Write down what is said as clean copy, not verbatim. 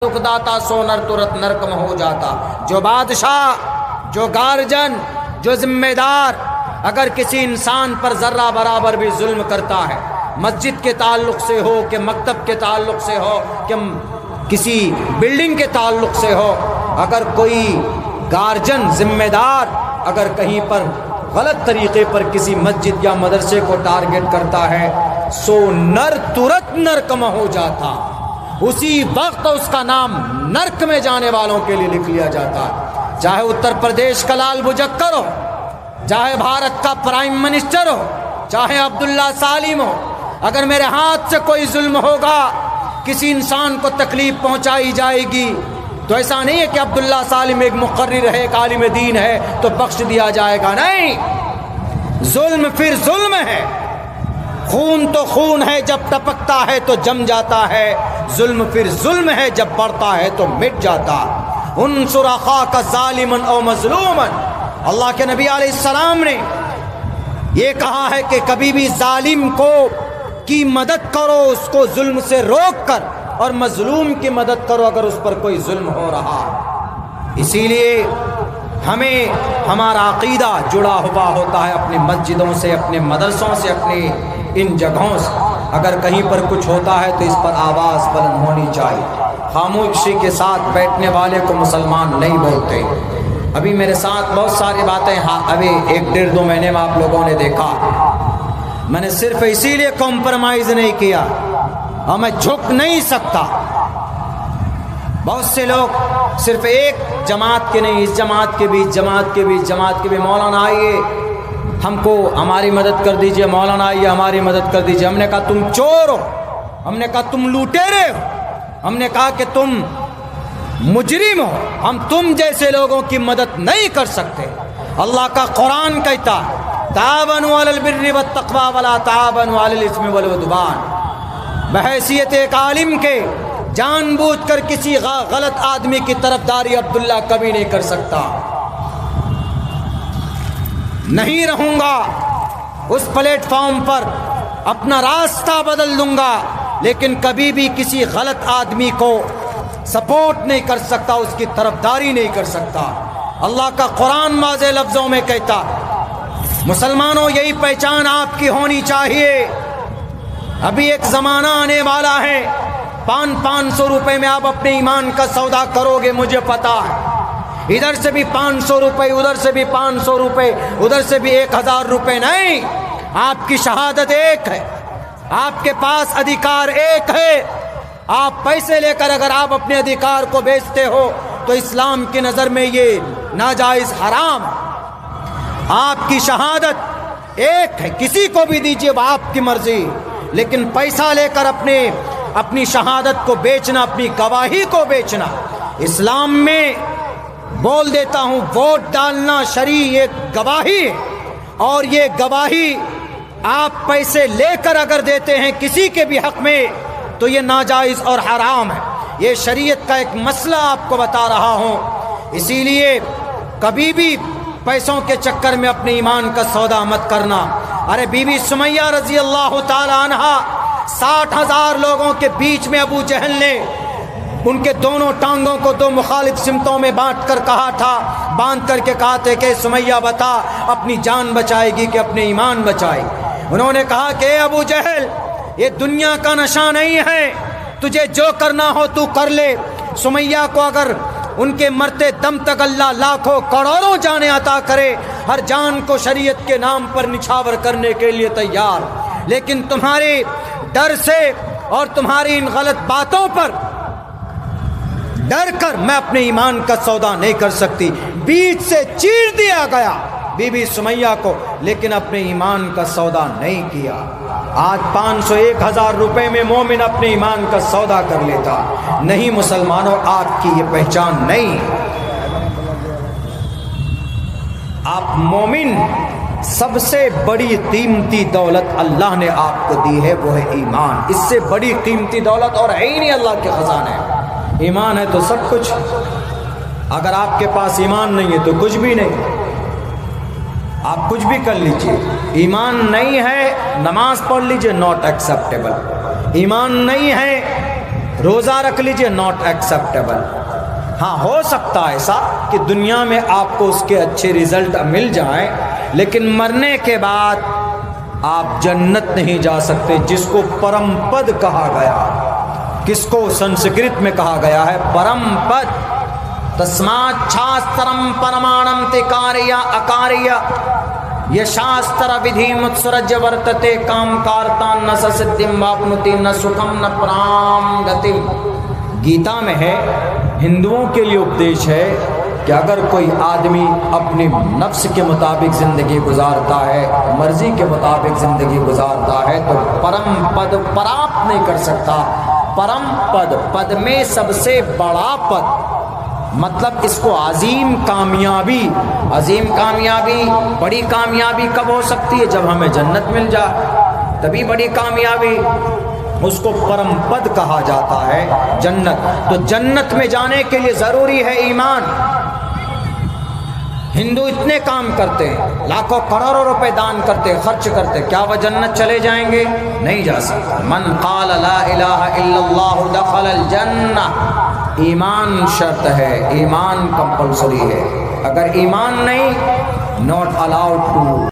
दुख दाता सो नर तुरत नरकम हो जाता। जो बादशाह, जो गार्जन, जो जिम्मेदार अगर किसी इंसान पर ज़र्रा बराबर भी जुल्म करता है, मस्जिद के ताल्लुक़ से हो कि मकतब के ताल्लुक़ से हो कि किसी बिल्डिंग के ताल्लुक़ से हो, अगर कोई गार्जन जिम्मेदार अगर कहीं पर गलत तरीक़े पर किसी मस्जिद या मदरसे को टारगेट करता है, सो नर तुरत नरकम हो जाता। उसी वक्त उसका नाम नरक में जाने वालों के लिए लिख लिया जाता है। चाहे उत्तर प्रदेश का लाल बुजक्कर हो, चाहे भारत का प्राइम मिनिस्टर हो, चाहे अब्दुल्ला सालिम हो, अगर मेरे हाथ से कोई जुल्म होगा, किसी इंसान को तकलीफ पहुंचाई जाएगी, तो ऐसा नहीं है कि अब्दुल्ला सालिम एक मुकर्रिर है, एक आलिम दीन है तो बख्श दिया जाएगा। नहीं, जुल्म फिर जुल्म है। खून तो खून है, जब टपकता है तो जम जाता है। जुल्म फिर जुल्म है, जब बढ़ता है तो मिट जाता। उन्सुर अखाका ज़ालिमन औ मज़लूमन, अल्लाह के नबी अलैहिस्सलाम ने ये कहा है कि कभी भी जालिम को की मदद करो, उसको जुल्म से रोक कर, और मजलूम की मदद करो अगर उस पर कोई जुल्म हो रहा। इसीलिए हमें हमारा अकीदा जुड़ा हुआ होता है अपनी मस्जिदों से, अपने मदरसों से, अपने इन जगहों से। अगर कहीं पर कुछ होता है तो इस पर आवाज़ बुलंद होनी चाहिए। खामोशी के साथ बैठने वाले को मुसलमान नहीं बोलते। अभी मेरे साथ बहुत सारी बातें, हाँ अभी 1-1.5-2 महीने में आप लोगों ने देखा, मैंने सिर्फ इसीलिए कॉम्प्रोमाइज़ नहीं किया और मैं झुक नहीं सकता। बहुत से लोग सिर्फ एक जमात के नहीं, इस जमात के बीच, जमात के बीच, जमात के भी, मौलाना आइए हमको हमारी मदद कर दीजिए, मौलाना आइए हमारी मदद कर दीजिए। हमने कहा तुम चोर हो, हमने कहा तुम लुटेरे हो, हमने कहा कि तुम मुजरिम हो, हम तुम जैसे लोगों की मदद नहीं कर सकते। अल्लाह का कुरान कहता तावनु अलल बिर्रि वत तक़वा वला तावनु अलल इस्मि वल उद्वान। बहैसियत एक आलिम के जानबूझकर किसी गलत आदमी की तरफदारी अब्दुल्ला कभी नहीं कर सकता। नहीं रहूंगा उस प्लेटफॉर्म पर, अपना रास्ता बदल दूंगा, लेकिन कभी भी किसी गलत आदमी को सपोर्ट नहीं कर सकता, उसकी तरफदारी नहीं कर सकता। अल्लाह का कुरान वाज़े लफ्ज़ों में कहता, मुसलमानों यही पहचान आपकी होनी चाहिए। अभी एक ज़माना आने वाला है, 500 रुपए में आप अपने ईमान का सौदा करोगे, मुझे पता है। इधर से भी 500 रुपए, उधर से भी 500 रुपए, उधर से भी 1000 रुपए। नहीं, आपकी शहादत एक है, आपके पास अधिकार एक है। आप पैसे लेकर अगर आप अपने अधिकार को बेचते हो तो इस्लाम की नज़र में ये नाजायज़ हराम। आपकी शहादत एक है, किसी को भी दीजिए, वो आपकी मर्जी, लेकिन पैसा लेकर अपनी शहादत को बेचना, अपनी गवाही को बेचना, इस्लाम में बोल देता हूँ, वोट डालना शरई एक गवाही है, और ये गवाही आप पैसे लेकर अगर देते हैं किसी के भी हक में तो ये नाजायज़ और हराम है। ये शरीयत का एक मसला आपको बता रहा हूँ। इसीलिए कभी भी पैसों के चक्कर में अपने ईमान का सौदा मत करना। अरे बीबी सुमैया रज़ी अल्लाह ताला अन्हा, 60,000 लोगों के बीच में अबू जहल ने उनके दोनों टांगों को 2 मुखालिफ सिमतों में बांध करके कहा थे कि सुमैया बता अपनी जान बचाएगी कि अपने ईमान बचाएगी। उन्होंने कहा कि अबू जहल, ये दुनिया का नशा नहीं है, तुझे जो करना हो तू कर ले। सुमैया को अगर उनके मरते दम तक अल्लाह लाखों करोड़ों जाने अता करे, हर जान को शरीयत के नाम पर निछावर करने के लिए तैयार, लेकिन तुम्हारे डर से और तुम्हारी इन गलत बातों पर डर कर मैं अपने ईमान का सौदा नहीं कर सकती। बीच से चीर दिया गया बीबी सुमैया को, लेकिन अपने ईमान का सौदा नहीं किया। आज 500-1000 रुपए में मोमिन अपने ईमान का सौदा कर लेता। नहीं मुसलमानों, आपकी ये पहचान नहीं। आप मोमिन, सबसे बड़ी कीमती दौलत अल्लाह ने आपको दी है, वो है ईमान। इससे बड़ी कीमती दौलत और है ही नहीं अल्लाह के खजाने। ईमान है तो सब कुछ। अगर आपके पास ईमान नहीं है तो कुछ भी नहीं, आप कुछ भी कर लीजिए। ईमान नहीं है, नमाज पढ़ लीजिए, नॉट एक्सेप्टेबल। ईमान नहीं है, روزہ رکھ لیجئے، ناٹ ایکسیپٹیبل۔ ہاں ہو سکتا ہے ایسا کہ دنیا میں آپ کو اس کے اچھے رزلٹ مل جائیں، لیکن مرنے کے بعد آپ جنت نہیں جا سکتے، جس کو پرم پد کہا گیا۔ کس کو سنسکرت میں کہا گیا ہے؟ پرم پد۔ تسمات شاسترم پرمانم تے کاریہ اکاریہ یہ شاستر ودھی متسرج ورتتے کام کارتا نہ سسدھم واپنوتی نہ سکھم نہ پرام گتم۔ گیتا میں ہے، ہندوؤں کے لیے اپدیش ہے کہ اگر کوئی آدمی اپنی نفس کے مطابق زندگی گزارتا ہے، مرضی کے مطابق زندگی گزارتا ہے، تو پرم پد پراپت نہیں کر سکتا۔ پرم پد، پد میں سب سے بڑا پد، مطلب اس کو عظیم کامیابی، عظیم کامیابی، بڑی کامیابی کب ہو سکتی ہے؟ جب ہمیں جنت مل جائے، تبھی بڑی کامیابی۔ اس کو پرم پد کہا جاتا ہے، جنت۔ تو جنت میں جانے کے لیے ضروری ہے ایمان۔ ہندو اتنے کام کرتے ہیں، لاکھوں کروڑوں روپے دان کرتے، خرچ کرتے، کیا وہ جنت چلے جائیں گے؟ نہیں جا سکتے۔ من قال لا الہ الا اللہ دخل الجنہ۔ ایمان شرط ہے، ایمان کمپلسری ہے۔ اگر ایمان نہیں، ناٹ الاؤڈ ٹو